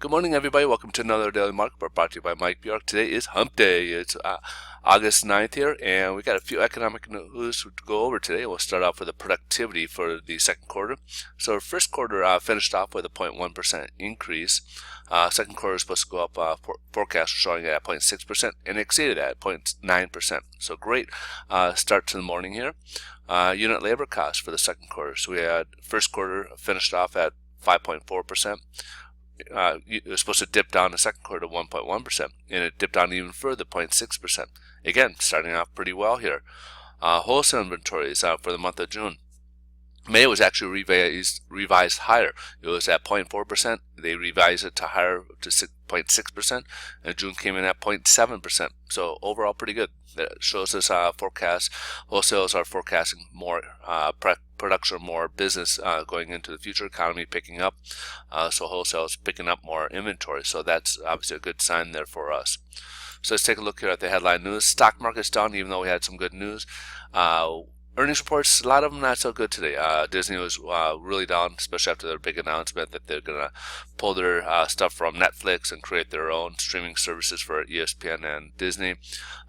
Good morning, everybody. Welcome to another Daily Market Report brought to you by Mike Bjork. Today is Hump Day. It's August 9th here, and we got a few economic news to go over today. We'll start off with the productivity for the second quarter. So our first quarter finished off with a 0.1% increase. Second quarter is supposed to go up, forecast showing it at 0.6%, and exceeded that at 0.9%. So great start to the morning here. Unit labor costs for the second quarter. So we had first quarter finished off at 5.4%. It was supposed to dip down the second quarter to 1.1%, and it dipped down even further, 0.6%. Again, starting off pretty well here. Wholesale inventories for the month of June. May was actually revised higher. It was at 0.4%. They revised it to higher to 0.6%, and June came in at 0.7%. So overall, pretty good. That shows us forecast. Wholesales are forecasting more production, more business going into the future. Economy picking up, so wholesale is picking up more inventory. So that's obviously a good sign there for us. So let's take a look here at the headline news. Stock market's down, even though we had some good news. Earnings reports, a lot of them not so good today. Disney was really down, especially after their big announcement that they're going to pull their stuff from Netflix and create their own streaming services for ESPN and Disney.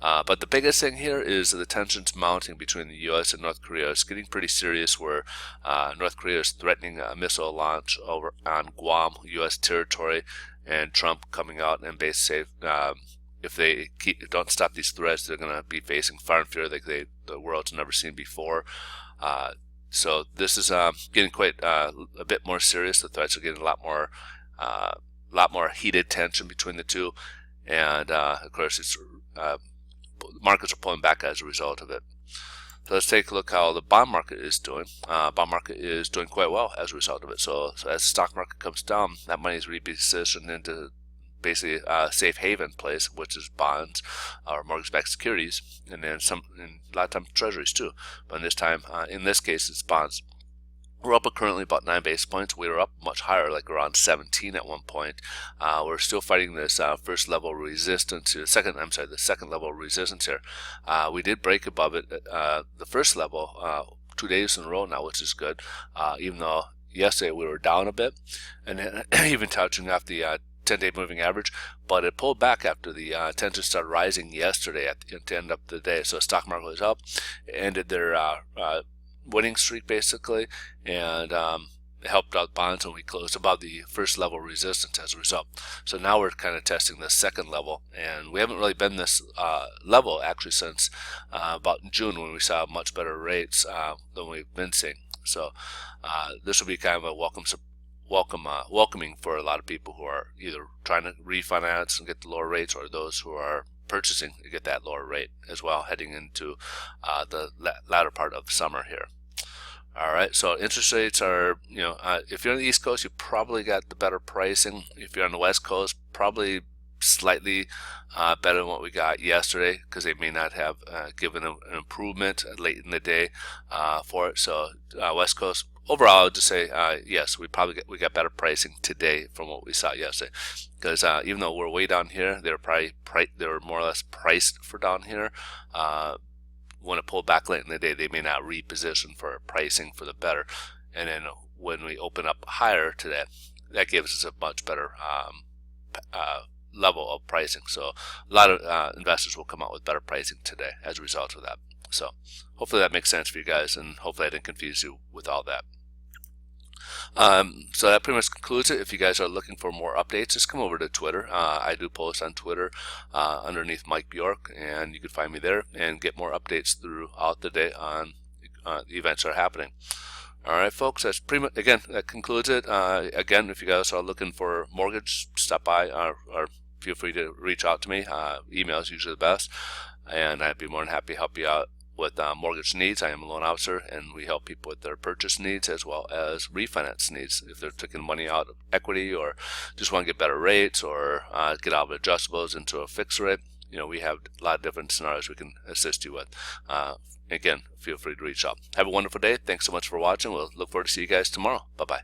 But the biggest thing here is the tensions mounting between the U.S. and North Korea. It's getting pretty serious where North Korea is threatening a missile launch over on Guam, U.S. territory, and Trump coming out and basically if they don't stop these threats, they're going to be facing fire and fury like the world's never seen before. So this is getting quite a bit more serious. The threats are getting a lot more heated tension between the two, and of course, it's markets are pulling back as a result of it. So let's take a look how the bond market is doing. Bond market is doing quite well as a result of it. So as the stock market comes down, that money is repositioned into basically a safe haven place, which is bonds or mortgage-backed securities, and then a lot of times treasuries too. But in this case, it's bonds. We're up currently about 9 basis points. We were up much higher, like around 17 at one point. We're still fighting this first level resistance. The second level resistance here. We did break above it, the first level, 2 days in a row now, which is good. Even though yesterday we were down a bit, and then even touching off the 10-day moving average, but it pulled back after the tension started rising yesterday at the end of the day. So the stock market was up, ended their winning streak basically, and helped out bonds, and we closed above the first level resistance as a result. So now we're kind of testing the second level, and we haven't really been this level actually since about June, when we saw much better rates than we've been seeing. So this will be kind of a welcoming for a lot of people who are either trying to refinance and get the lower rates, or those who are purchasing to get that lower rate as well, heading into the latter part of summer here. All right, so interest rates are, if you're on the East Coast, you probably got the better pricing. If you're on the West Coast, probably slightly better than what we got yesterday, because they may not have given an improvement late in the day for it. So West Coast, overall, I would just say yes, we got better pricing today from what we saw yesterday, because even though we're way down here, they were more or less priced for down here. When it pulled back late in the day, they may not reposition for pricing for the better, and then when we open up higher today, that gives us a much better level of pricing. So a lot of investors will come out with better pricing today as a result of that. So hopefully that makes sense for you guys, and hopefully I didn't confuse you with all that. So that pretty much concludes it. If you guys are looking for more updates, just come over to Twitter. I do post on Twitter underneath Mike Bjork, and you can find me there and get more updates throughout the day on the events that are happening. All right, folks, that's pretty much, again, that concludes it. Again, if you guys are looking for mortgage, stop by or feel free to reach out to me. Email is usually the best, and I'd be more than happy to help you out with mortgage needs. I am a loan officer, and we help people with their purchase needs as well as refinance needs. If they're taking money out of equity, or just want to get better rates, or get out of adjustables into a fixed rate, we have a lot of different scenarios we can assist you with. Again, feel free to reach out. Have a wonderful day. Thanks so much for watching. We'll look forward to see you guys tomorrow. Bye-bye.